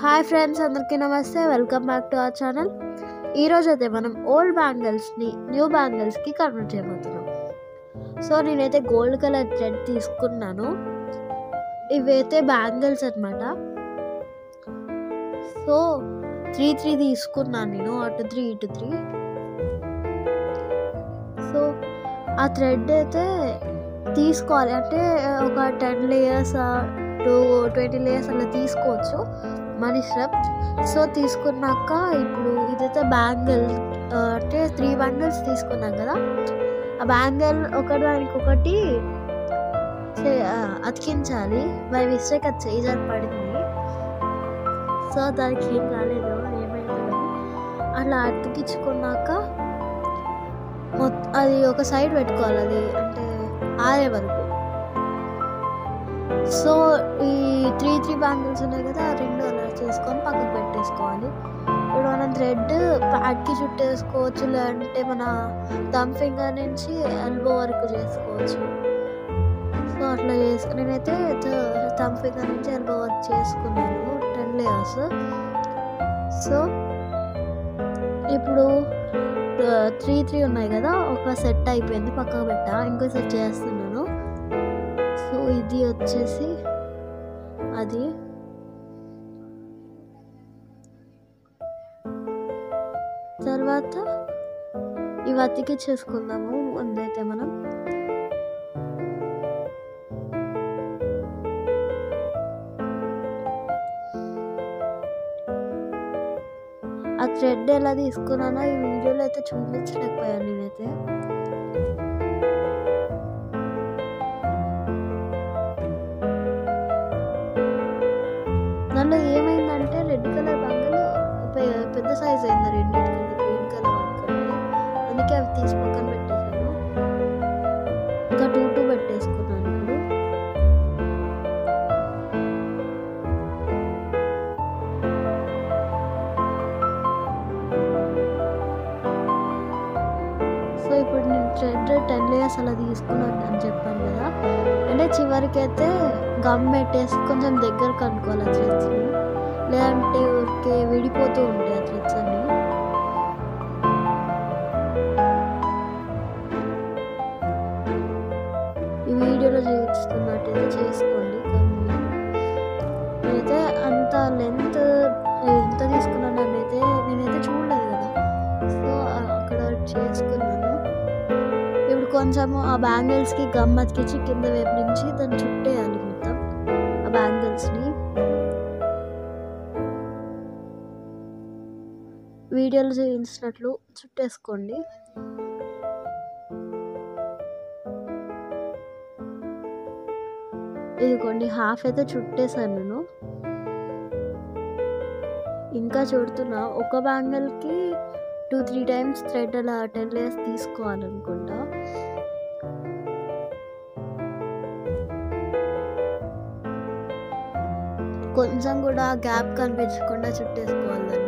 Hi friends, అందరికీ నమస్తే. Welcome back to our channel. ఈరోజు అయితే మనం ఓల్డ్ బ్యాంగిల్స్ని న్యూ బ్యాంగిల్స్కి కన్వర్ట్ చేయబోతున్నాం. సో నేనైతే గోల్డ్ కలర్ థ్రెడ్ తీసుకున్నాను. ఇవైతే బ్యాంగిల్స్ అనమాట. సో 3 తీసుకున్నాను నేను, అటు 3 ఇటు 3. సో ఆ థ్రెడ్ అయితే తీసుకోవాలి అంటే ఒక 10 లేయర్స్ టు 20 లేయర్స్ అలా తీసుకోవచ్చు, మన ఇష్టం. సో తీసుకున్నాక ఇప్పుడు ఇదైతే బ్యాంగిల్ అంటే 3 బ్యాంగిల్స్ తీసుకున్నాం కదా, ఆ బ్యాంగిల్ ఒకదానికొకటి అతికించాలి. బై మిస్టేక్ అది చేయి పడింది. సో దానికి ఏం కాలేదు, ఏమైంది అలా అతికించుకున్నాక అది ఒక సైడ్ పెట్టుకోవాలి, అది అంటే ఆరే వరకు. సో ఈ 3 బ్యాంగిల్స్ ఉన్నాయి కదా, ఆ 2 అలా చేసుకొని పక్కకు పెట్టేసుకోవాలి. ఇప్పుడు మనం థ్రెడ్ ప్యాడ్కి చుట్టేసుకోవచ్చు, లేదంటే మన థంబ్ ఫింగర్ నుంచి ఎల్బో వరకు చేసుకోవచ్చు. సో అట్లా నేనైతే థంబ్ ఫింగర్ నుంచి ఎల్బో వరకు చేసుకున్నాను 10 లేయర్స్. సో ఇప్పుడు 3 ఉన్నాయి కదా, ఒక సెట్ అయిపోయింది, పక్కకు పెట్టా. ఇంకో సెట్ చేస్తున్నాను. సో ఇది వచ్చేసి అది. తర్వాత ఇవి అతికించేసుకుందాము ముందైతే మనం. ఆ థ్రెడ్ ఎలా తీసుకున్నానో ఈ వీడియోలో అయితే చూపించలేకపోయాను నేనైతే. దానిలో ఏమైందంటే రెడ్ కలర్ బంగలు పెద్ద సైజ్ అయింది, రెండింటికి గ్రీన్ కలర్ బంగలు. అందుకే అవి తీసి పక్కన పెట్టేశాను. ఇంకా 2 పెట్టేసుకున్నాను ఇప్పుడు. సో ఇప్పుడు నేను థ్రెడ్ 10 లేయర్స్ అలా తీసుకున్నాను అని చెప్పాను కదా, అంటే చివరికి అయితే గమ్ పెట్టేసి కొంచెం దగ్గర కనుక్కోవాలి ఆ థ్రెడ్స్ని, లేదంటే ఊరికే విడిపోతూ ఉంటాయి ఆ థ్రెడ్స్ అన్ని. ఈ వీడియోలో చూస్తున్నట్టయితే చేసుకోండి. నేనైతే అంత లెంత్ ఎంత తీసుకున్నాను నేనైతే చూడలేదు కదా, సో అక్కడ చేసుకున్నాను. ఇప్పుడు కొంచెము ఆ బ్యాంగిల్స్కి గమ్ అతికించి కింద వైపు నుంచి దాన్ని చుట్టేయాలి మొత్తం ఆ బ్యాంగిల్స్ని. వీడియోలో చూపించినట్లు చుట్టేసుకోండి. ఇదిగోండి, హాఫ్ అయితే చుట్టేసాను నేను. ఇంకా చుడుతున్నా. ఒక బ్యాంగిల్కి 2-3 టైమ్స్ థ్రెడ్ అలా 10 లేయర్స్ తీసుకోవాలనుకుంటా. కొంచెం కూడా గ్యాప్ కనిపించకుండా చుట్టేసుకోవాలి దాన్ని.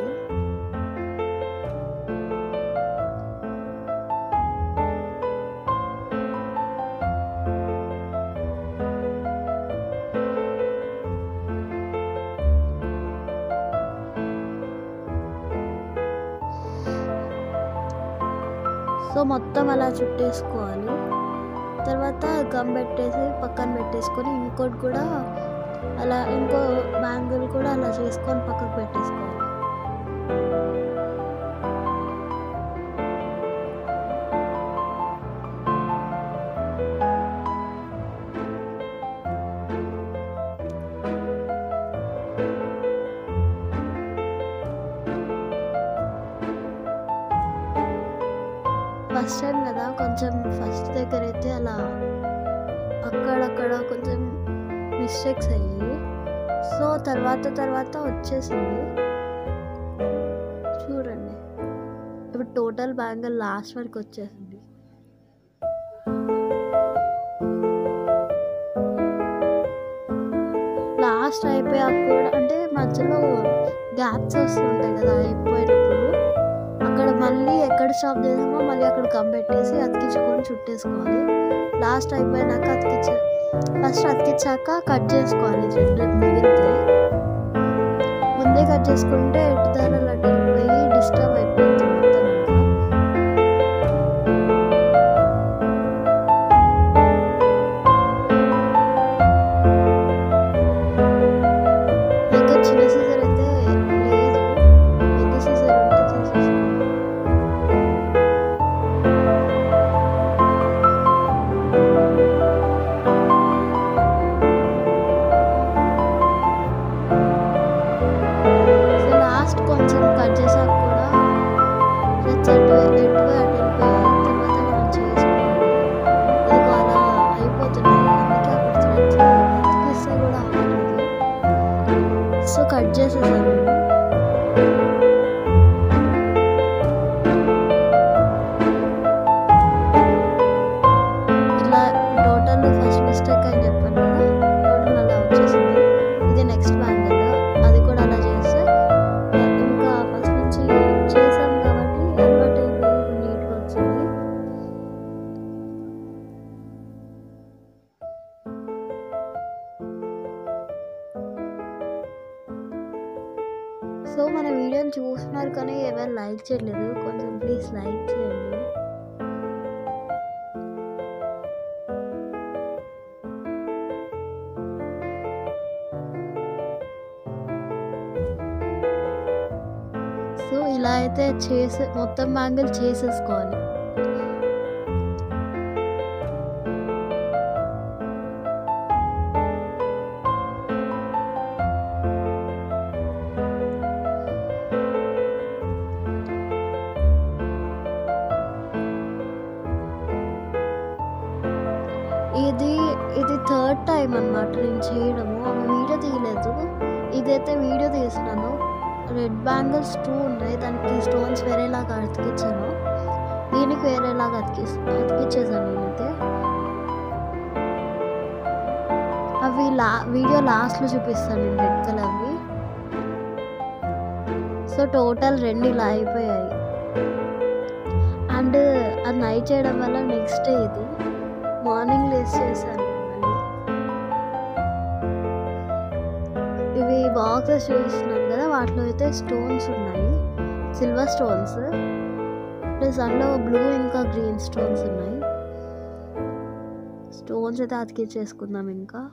సో మొత్తం అలా చుట్టేసుకోవాలి. తర్వాత గమ్ పెట్టేసి పక్కన పెట్టేసుకొని ఇంకోటి కూడా అలా, ఇంకో బ్యాంగిల్ కూడా అలా చేసుకొని పక్కకు పెట్టేసుకోవాలి. ఫస్ట్ టైం కదా, కొంచెం ఫస్ట్ దగ్గర అయితే అలా అక్కడక్కడ కొంచెం మిస్టేక్స్ అయ్యాయి. సో తర్వాత వచ్చేసింది చూడండి. ఇప్పుడు టోటల్ బ్యాంగిల్ లాస్ట్ వరకు వచ్చేసింది. లాస్ట్ అయిపోయాక కూడా అంటే మధ్యలో గ్యాప్స్ వస్తుంటాయి కదా అయిపోయినప్పుడు, అక్కడ మళ్ళీ ఎక్కడ స్టాప్ చేసామో మళ్ళీ అక్కడ గమ్ పెట్టేసి అతికించుకొని చుట్టేసుకోవాలి. లాస్ట్ అయిపోయినాక ఫస్ట్ అతికించాక కట్ చేసుకోవాలి థ్రెడ్ మిగిలితే. ముందే కట్ చేసుకుంటే ఎటు దారాలు అటు వెళ్ళిపోయి డిస్టర్బ్ అయిపోతుంది మొత్తం ఇంకా చిన్న సీజర్ అయితే లేదు, పెద్ద సీజర్ ఉంటే చేసేసుకోండి. లాస్ట్ కొంచెం కట్ చేసాక కూడా థ్రెడ్స్ అటు వెళ్ళిపోయాయి, తర్వాత మనం చేసుకోవాలి. ఇది అలా అయిపోతున్నాయి, అందుకే అక్కడ థ్రెడ్స్ అతికిస్తే కూడా అవ్వలేదు. సో కట్ చేసేసాను నేను. ఇలా టోటల్ ఫస్ట్ మిస్టేక్ అని చెప్పాను కదా, టోటల్ అలా వచ్చేసింది. ఇది నెక్స్ట్ బ్యాంగిల్, అది కూడా అలా చేస్తే ఇంకా ఫస్ట్ నుంచి చేసాం కాబట్టి అలవాటు అయిపోయి నీట్గా వచ్చింది. సో మన వీడియోని చూస్తున్నారు కానీ ఎవరు లైక్ చేయలేదు, కొంచెం ప్లీజ్ లైక్ చేయండి. సో ఇలా అయితే మొత్తం బ్యాంగిల్ చేసేసుకోవాలి. ఇది థర్డ్ టైం అన్నమాట నేను చేయడము, వీడియో తీయలేదు. ఇదైతే వీడియో తీసినాను. రెడ్ బ్యాంగిల్స్ 2 ఉన్నాయి, దానికి స్టోన్స్ వేరేలాగా అతికించాను, దీనికి వేరేలాగా అతికించేసాను నేనైతే. అవి వీడియో లాస్ట్లో చూపిస్తాను నేను రెడ్ కలర్వి. సో టోటల్ 2 ఇలా అయిపోయాయి. అండ్ అది నైట్ చేయడం వల్ల నెక్స్ట్ డే ఇది మార్నింగ్ లేస్ చేశాను. ఇవి బాక్సెస్ చూపిస్తున్నాను కదా, వాటిలో అయితే స్టోన్స్ ఉన్నాయి, సిల్వర్ స్టోన్స్ ప్లస్ అందులో బ్లూ ఇంకా గ్రీన్ స్టోన్స్ ఉన్నాయి. స్టోన్స్ అయితే అతికించేసుకుందాం. ఇంకా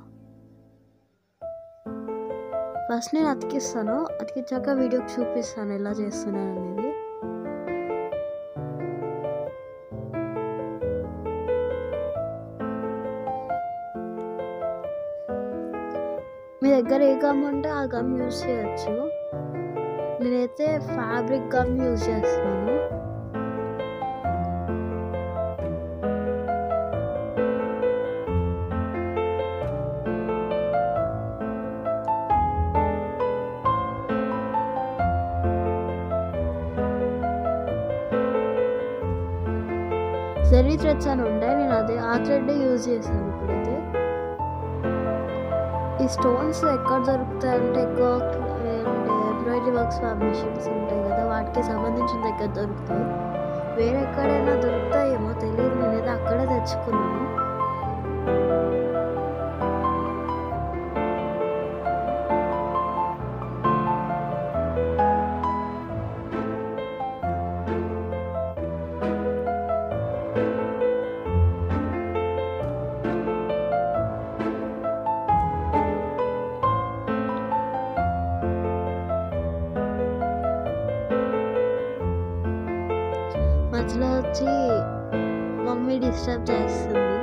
ఫస్ట్ నేను అతికిస్తాను, అతికించాక వీడియోకి చూపిస్తాను ఎలా చేస్తున్నాను అనేది. మీ దగ్గర ఏ గమ్ ఉంటే ఆ గమ్ యూజ్ చేయొచ్చు. నేనైతే ఫ్యాబ్రిక్ గమ్ యూజ్ చేస్తున్నాను. జరీ థ్రెడ్స్ అని ఉండే, నేను ఆ థ్రెడ్ యూజ్ చేశాను. ఇప్పుడైతే ఈ స్టోన్స్ ఎక్కడ దొరుకుతాయి అంటే ఎక్కువ ఎంబ్రాయిడరీ వర్క్స్ మిషన్స్ ఉంటాయి కదా, వాటికి సంబంధించిన దగ్గర దొరుకుతాయి. వేరే ఎక్కడైనా దొరుకుతాయేమో తెలియదు, నేనైతే అక్కడే తెచ్చుకున్నాను. మధ్యలో వచ్చి మమ్మీ డిస్టర్బ్ చేస్తుంది,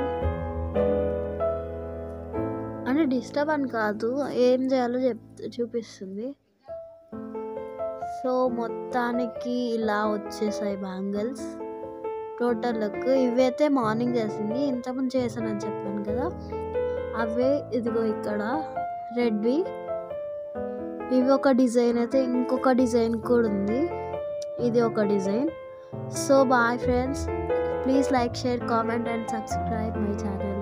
అంటే డిస్టర్బ్ అని కాదు, ఏం చేయాలో చూపిస్తుంది. సో మొత్తానికి ఇలా వచ్చేసాయి బ్యాంగిల్స్ టోటల్ లుక్. ఇవైతే మార్నింగ్ చేసింది, ఇంతకుముందు చేశానని చెప్పాను కదా, అవే ఇదిగో ఇక్కడ రెడ్వి. ఇవి ఒక డిజైన్ అయితే, ఇంకొక డిజైన్ కూడా ఉంది, ఇది ఒక design. So bye friends, please like, share, comment and subscribe my channel.